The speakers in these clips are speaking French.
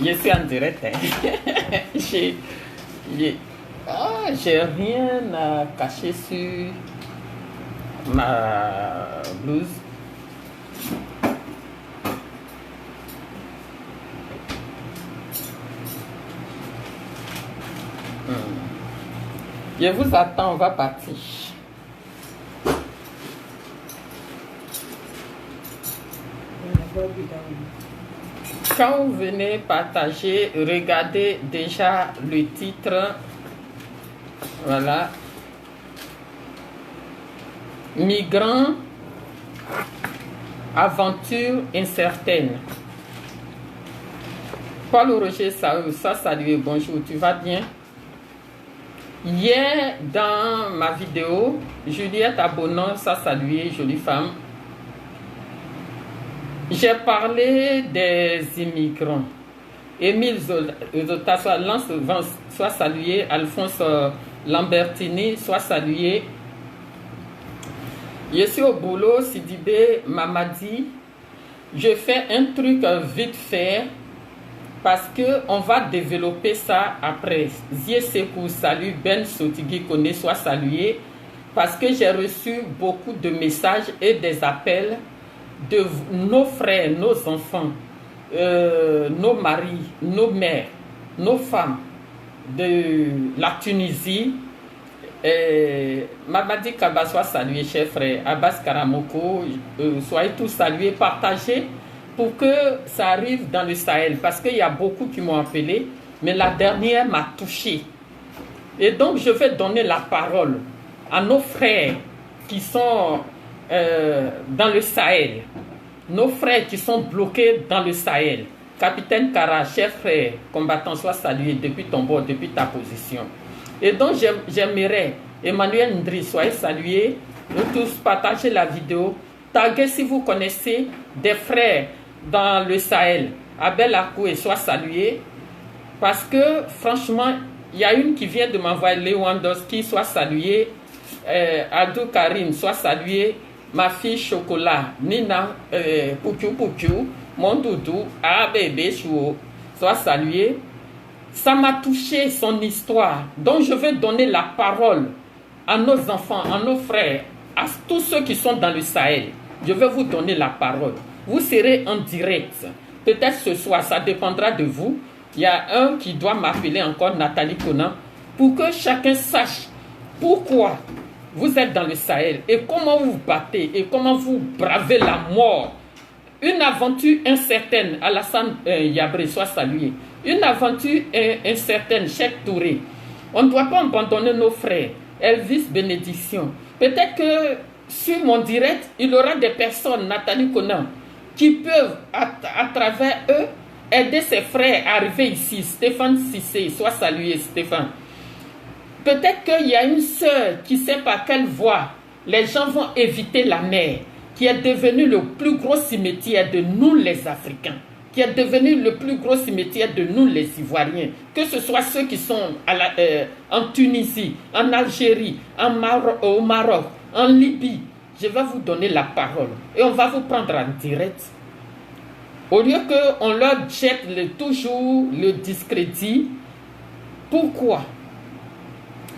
Je suis en direct. Hein. J'ai rien à cacher sur ma blouse. Je vous attends, on va partir. Quand vous venez partager, regardez déjà le titre. Voilà. Migrants, aventure incertaine. Paul Roger Saoud, salut, bonjour, tu vas bien? Hier, dans ma vidéo, Juliette Abonon, salut, jolie femme. J'ai parlé des immigrants. Émile Zota, soit salué. Alphonse Lambertini, soit salué. Je suis au boulot, Sidibé Mamadi. Je fais un truc vite fait parce qu'on va développer ça après. Zie Sekou, salut. Ben Sotigui Kone, soit salué. Parce que j'ai reçu beaucoup de messages et des appels de nos frères, nos enfants, nos maris, nos mères, nos femmes de la Tunisie. Mamadi Kaba, soit salué, cher frère. Abbas Karamoko, soyez tous salués, partagez pour que ça arrive dans le Sahel. Parce qu'il y a beaucoup qui m'ont appelé, mais la dernière m'a touché. Et donc, je vais donner la parole à nos frères qui sont dans le Sahel, nos frères qui sont bloqués dans le Sahel. Capitaine Kara, cher frère, combattant, soit salué depuis ton bord, depuis ta position. Et donc j'aimerais, Emmanuel Ndri, soyez salué, nous tous partager la vidéo, taguez si vous connaissez des frères dans le Sahel. Abel Akoué, soit salué, parce que franchement, il y a une qui vient de m'envoyer, Lewandowski, soit salué, Adou Karim, soit salué, ma fille Chocolat, Nina, Poukiou, mon doudou, bébé Chouo, soit salué. Ça m'a touché son histoire. Donc je vais donner la parole à nos enfants, à nos frères, à tous ceux qui sont dans le Sahel. Je vais vous donner la parole. Vous serez en direct. Peut-être ce soir, ça dépendra de vous. Il y a un qui doit m'appeler encore, Nathalie Conan, pour que chacun sache pourquoi vous êtes dans le Sahel et comment vous vous battez et comment vous bravez la mort. Une aventure incertaine, Alassane Yabré, soit salué. Une aventure incertaine, Cheikh Touré. On ne doit pas abandonner nos frères. Elvis Bénédiction. Peut-être que sur mon direct, il y aura des personnes, Nathalie Conan, qui peuvent, à travers eux, aider ses frères à arriver ici. Stéphane Sissé, soit salué, Stéphane. Peut-être qu'il y a une sœur qui sait par quelle voie les gens vont éviter la mer, qui est devenu le plus gros cimetière de nous les Africains, qui est devenu le plus gros cimetière de nous les Ivoiriens, que ce soit ceux qui sont en Tunisie, en Algérie, au Maroc, en Libye. Je vais vous donner la parole et on va vous prendre en direct. Au lieu qu'on leur jette toujours le discrédit,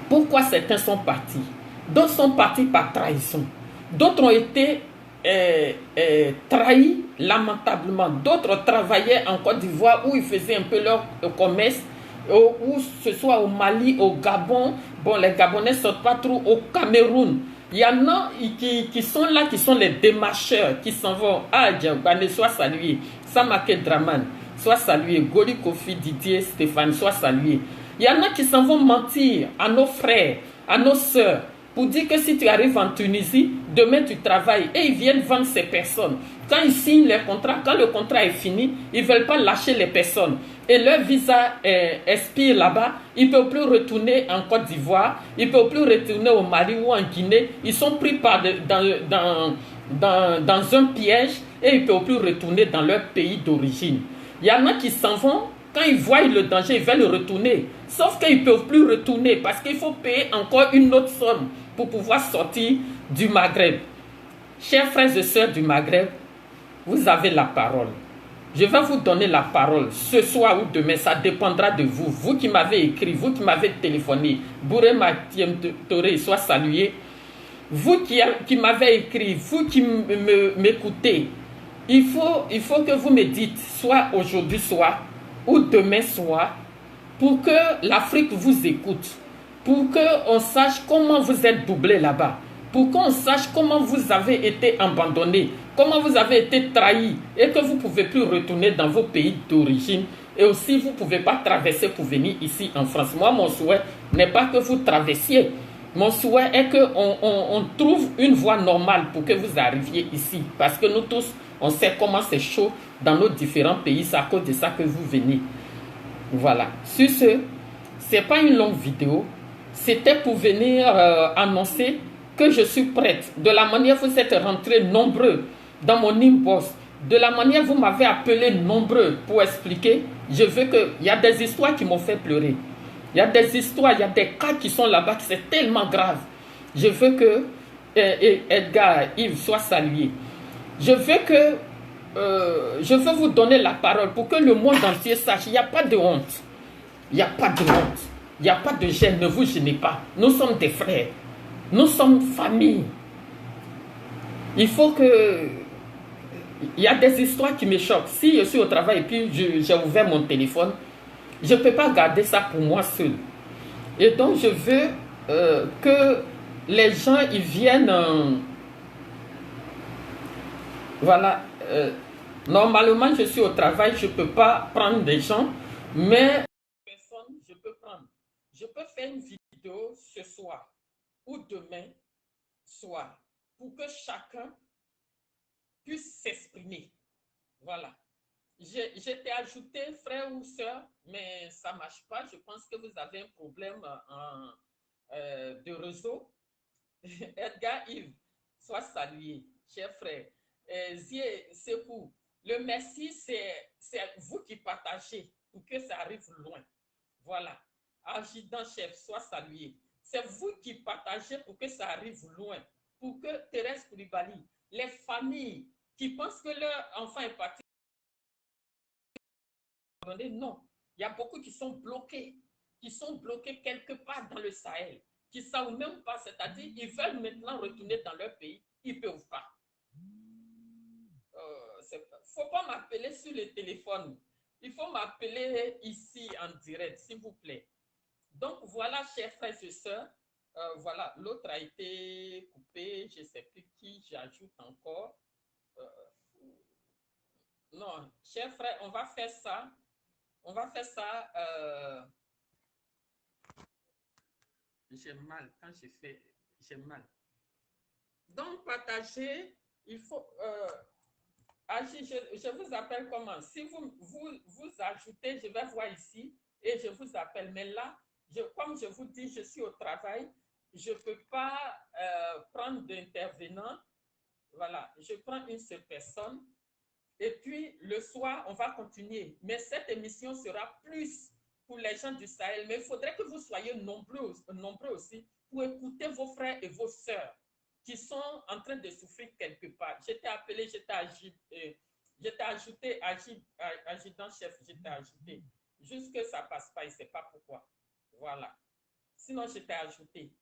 pourquoi certains sont partis? D'autres sont partis par trahison. D'autres ont été trahis lamentablement. D'autres travaillaient en Côte d'Ivoire où ils faisaient un peu leur commerce, ou ce soit au Mali, au Gabon. Bon, les Gabonais ne sortent pas trop, au Cameroun. Il y en a qui sont là, qui sont les démarcheurs, qui s'en vont. Djabane, soit salué. Samake Draman, soit salué. Goli Kofi Didier Stéphane, soit salué. Il y en a qui s'en vont mentir à nos frères, à nos sœurs, pour dire que si tu arrives en Tunisie, demain tu travailles. Et ils viennent vendre ces personnes. Quand ils signent les contrats, quand le contrat est fini, ils ne veulent pas lâcher les personnes. Et leur visa expire là-bas. Ils ne peuvent plus retourner en Côte d'Ivoire. Ils ne peuvent plus retourner au Mali ou en Guinée. Ils sont pris dans un piège et ils ne peuvent plus retourner dans leur pays d'origine. Il y en a qui s'en vont. Quand ils voient le danger, ils veulent retourner. Sauf qu'ils ne peuvent plus retourner parce qu'il faut payer encore une autre somme pour pouvoir sortir du Maghreb. Chers frères et sœurs du Maghreb, vous avez la parole. Je vais vous donner la parole ce soir ou demain, ça dépendra de vous. Vous qui m'avez écrit, vous qui m'avez téléphoné, Bouré Mathieu Toré, soit salué. Vous qui m'avez écrit, vous qui m'écoutez, il faut que vous me dites, soit aujourd'hui soir ou demain soir, pour que l'Afrique vous écoute, pour qu'on sache comment vous êtes doublé là-bas, pour qu'on sache comment vous avez été abandonné, comment vous avez été trahi et que vous ne pouvez plus retourner dans vos pays d'origine et aussi vous ne pouvez pas traverser pour venir ici en France. Moi, mon souhait n'est pas que vous traversiez. Mon souhait est qu'on trouve une voie normale pour que vous arriviez ici. Parce que nous tous, on sait comment c'est chaud dans nos différents pays. C'est à cause de ça que vous venez. Voilà. Sur ce, ce n'est pas une longue vidéo. C'était pour venir annoncer que je suis prête. De la manière vous êtes rentrés nombreux dans mon inbox, de la manière vous m'avez appelé nombreux pour expliquer, je veux que... Il y a des histoires qui m'ont fait pleurer. Il y a des histoires, il y a des cas qui sont là-bas qui c'est tellement grave. Je veux que Edgar, Yves soit salué. Je veux vous donner la parole pour que le monde entier sache. Il n'y a pas de honte. Il n'y a pas de honte. Il n'y a pas de gêne. Ne vous gênez pas. Nous sommes des frères. Nous sommes famille. Il faut que... Il y a des histoires qui me choquent. Si je suis au travail et puis j'ai ouvert mon téléphone, je ne peux pas garder ça pour moi seul. Et donc, je veux que les gens, ils viennent... voilà. Normalement, je suis au travail, je ne peux pas prendre des gens, mais... personne, je peux prendre. Je peux faire une vidéo ce soir ou demain soir pour que chacun puisse s'exprimer. Voilà. J'étais ajouté frère ou soeur, mais ça ne marche pas. Je pense que vous avez un problème de réseau. Edgar Yves, sois salué, cher frère. Zie Sekou, le merci, c'est vous qui partagez pour que ça arrive loin. Voilà. Adjudant chef, sois salué. C'est vous qui partagez pour que ça arrive loin. Pour que Thérèse Koulibaly, les familles qui pensent que leur enfant est parti, non. Il y a beaucoup qui sont bloqués quelque part dans le Sahel, qui ne savent même pas, c'est-à-dire ils veulent maintenant retourner dans leur pays, ils ne peuvent pas. Il ne faut pas m'appeler sur le téléphone. Il faut m'appeler ici en direct, s'il vous plaît. Donc voilà, chers frères et sœurs, voilà, l'autre a été coupé, je ne sais plus qui, j'ajoute encore. Non, chers frères, on va faire ça. On va faire ça. J'ai mal quand j'ai fait. J'ai mal. Donc, partager, il faut. Je vous appelle comment? Si vous ajoutez, je vais voir ici et je vous appelle. Mais là, comme je vous dis, je suis au travail. Je ne peux pas prendre d'intervenant. Voilà, je prends une seule personne. Et puis, le soir, on va continuer. Mais cette émission sera plus pour les gens du Sahel. Mais il faudrait que vous soyez nombreux aussi pour écouter vos frères et vos sœurs qui sont en train de souffrir quelque part. J'étais appelé, j'étais ajouté, adjudant-chef, j'étais ajouté. Juste que ça ne passe pas, il ne sait pas pourquoi. Voilà. Sinon, j'étais ajouté.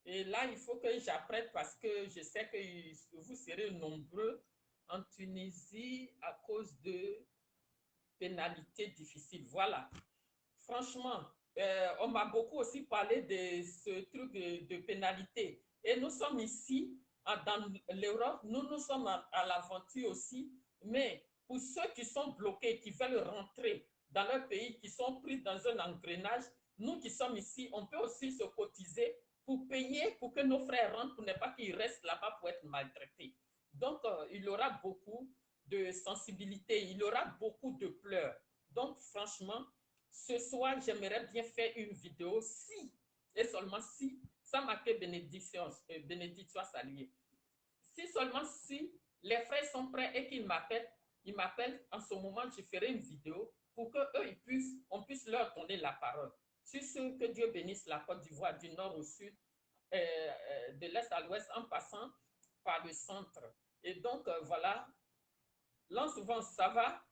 Et là, il faut que j'apprenne parce que je sais que vous serez nombreux en Tunisie à cause de pénalités difficiles. Voilà. Franchement, on m'a beaucoup aussi parlé de ce truc de pénalité. Et nous sommes ici, dans l'Europe, nous sommes à l'aventure aussi. Mais pour ceux qui sont bloqués, qui veulent rentrer dans leur pays, qui sont pris dans un engrenage, nous qui sommes ici, on peut aussi se cotiser pour payer pour que nos frères rentrent, pour ne pas qu'ils restent là-bas pour être maltraités. Donc, il y aura beaucoup de sensibilité, il y aura beaucoup de pleurs. Donc, franchement, ce soir, j'aimerais bien faire une vidéo si, et seulement si, ça marque bénédiction, bénédiction saluée. Si seulement si les frères sont prêts et qu'ils m'appellent, en ce moment, je ferai une vidéo pour qu'eux, on puisse leur donner la parole. Sur ce, que Dieu bénisse la Côte d'Ivoire du nord au sud, de l'est à l'ouest, en passant par le centre. Et donc, voilà, Lance souvent, ça va?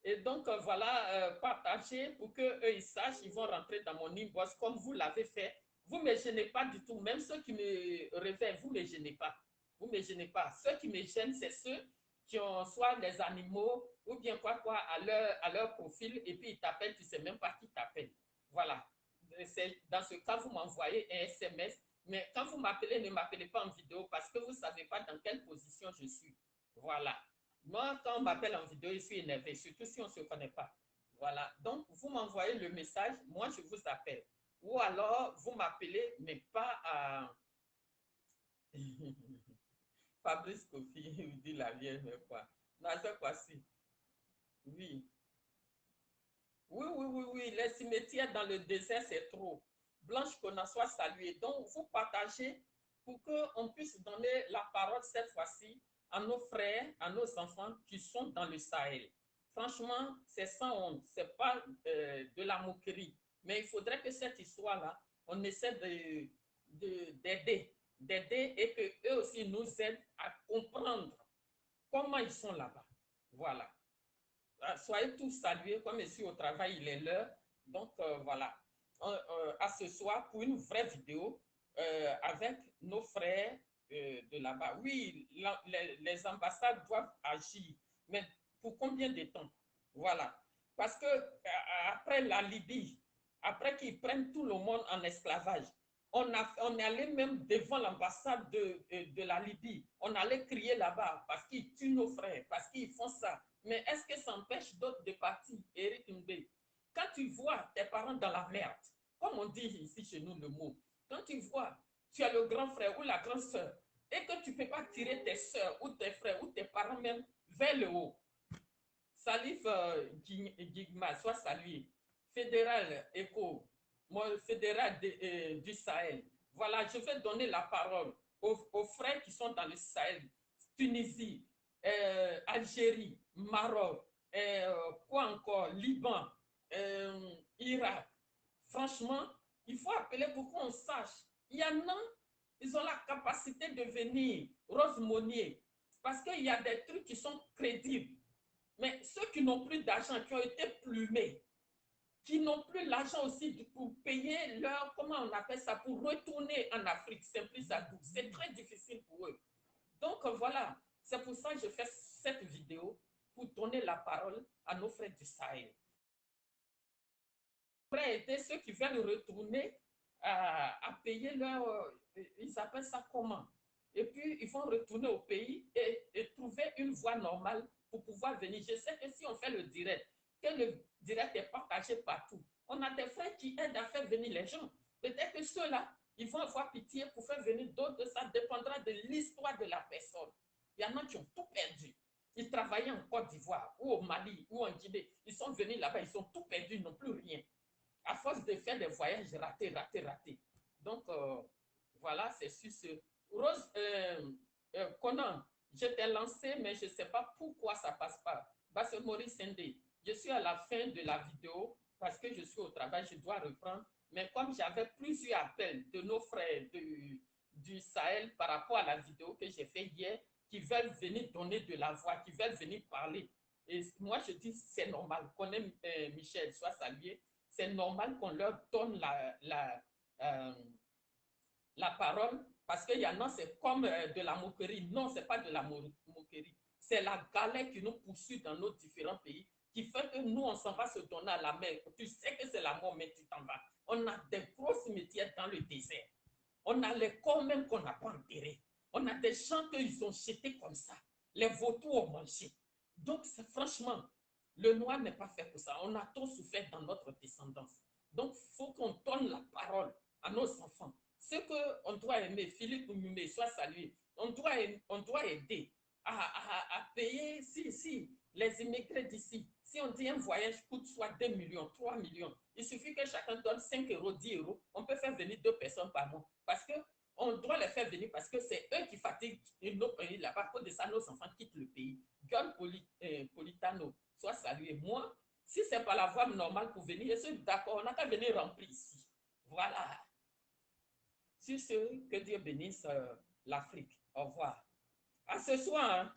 Et donc, voilà, partagez pour qu'eux, ils sachent, ils vont rentrer dans mon inbox comme vous l'avez fait. Vous ne me gênez pas du tout. Même ceux qui me réveillent, vous ne me gênez pas. Vous ne me gênez pas. Ceux qui me gênent, c'est ceux qui ont soit des animaux ou bien quoi à leur profil et puis ils t'appellent, tu ne sais même pas qui t'appelle. Voilà. Dans ce cas, vous m'envoyez un SMS. Mais quand vous m'appelez, ne m'appelez pas en vidéo parce que vous ne savez pas dans quelle position je suis. Voilà. Moi, quand on m'appelle en vidéo, je suis énervé, surtout si on ne se connaît pas. Voilà. Donc, vous m'envoyez le message, moi, je vous appelle. Ou alors, vous m'appelez, mais pas à Fabrice Kofi, il dit la vieille, mais quoi. Non, c'est quoi si? Oui. Oui. Les cimetières dans le désert, c'est trop. Blanche Kona soit saluée. Donc, vous partagez pour qu'on puisse donner la parole cette fois-ci à nos frères, à nos enfants qui sont dans le Sahel. Franchement, c'est sans honte. Ce n'est pas de la moquerie. Mais il faudrait que cette histoire-là, on essaie d'aider et qu'eux aussi nous aident à comprendre comment ils sont là-bas. Voilà. Soyez tous salués, comme ici au travail, il est l'heure. Donc voilà, à ce soir pour une vraie vidéo avec nos frères de là-bas. Oui, les ambassades doivent agir, mais pour combien de temps? Voilà. Parce que après la Libye, après qu'ils prennent tout le monde en esclavage, on est allé même devant l'ambassade de la Libye. On allait crier là-bas parce qu'ils tuent nos frères, parce qu'ils font ça. Mais est-ce que ça empêche d'autres de partir, Eric Mbé? Quand tu vois tes parents dans la merde, comme on dit ici chez nous le mot, quand tu vois, tu as le grand frère ou la grande soeur, et que tu ne peux pas tirer tes soeurs ou tes frères ou tes parents même vers le haut. Salif Gigma, soit salué. Fédéral ECHO, fédéral du Sahel. Voilà, je vais donner la parole aux frères qui sont dans le Sahel. Tunisie, Algérie, Maroc, quoi encore, Liban, Irak. Franchement, il faut appeler pour qu'on sache. Il y en a, ils ont la capacité de venir, Rose Monnier, parce qu'il y a des trucs qui sont crédibles. Mais ceux qui n'ont plus d'argent, qui ont été plumés, qui n'ont plus l'argent aussi pour payer leur, comment on appelle ça, pour retourner en Afrique, c'est très difficile pour eux. Donc voilà, c'est pour ça que je fais cette vidéo, pour donner la parole à nos frères du Sahel. Pour aider ceux qui veulent retourner à payer leur, ils appellent ça comment? Et puis, ils vont retourner au pays et trouver une voie normale pour pouvoir venir. Je sais que si on fait le direct, que le direct est partagé partout, on a des frères qui aident à faire venir les gens. Peut-être que ceux-là, ils vont avoir pitié pour faire venir d'autres. Ça dépendra de l'histoire de la personne. Il y en a qui ont tout perdu. Ils travaillaient en Côte d'Ivoire ou au Mali ou en Guinée. Ils sont venus là-bas, ils ont tout perdu, ils n'ont plus rien. À force de faire des voyages ratés. Donc, voilà, c'est sur ce. Rose, Conan, je t'ai lancé, mais je ne sais pas pourquoi ça ne passe pas. Basse Maurice Ndé, je suis à la fin de la vidéo parce que je suis au travail, je dois reprendre. Mais comme j'avais plusieurs appels de nos frères du Sahel par rapport à la vidéo que j'ai faite hier, qui veulent venir donner de la voix, qui veulent venir parler. Et moi, je dis, c'est normal. Connais Michel, soit salué. C'est normal qu'on leur donne la parole parce qu'il y en a, c'est comme de la moquerie. Non, ce n'est pas de la moquerie. C'est la galère qui nous poursuit dans nos différents pays qui fait que nous, on s'en va se donner à la mer. Tu sais que c'est la mort, mais tu t'en vas. On a des gros cimetières dans le désert. On a les corps même qu'on n'a pas enterrés. On a des gens qu'ils ont jetés comme ça. Les vautours ont mangé. Donc, franchement, le noir n'est pas fait pour ça. On a trop souffert dans notre descendance. Donc, il faut qu'on donne la parole à nos enfants. Ce qu'on doit aimer, Philippe Mumé, soit salué, on doit aider à payer, si les immigrés d'ici, si on dit un voyage coûte soit 2 millions, 3 millions, il suffit que chacun donne 5 euros, 10 euros, on peut faire venir 2 personnes par mois. Parce qu'on doit les faire venir parce que c'est eux qui fatiguent nos pays là-bas. À cause de ça, nos enfants quittent le pays. John Politano, soit salué. Moi, si ce n'est pas la voie normale pour venir, je suis d'accord, on n'a qu'à venir remplir ici. Voilà. Sur ce, que Dieu bénisse l'Afrique. Au revoir. À ce soir. Hein.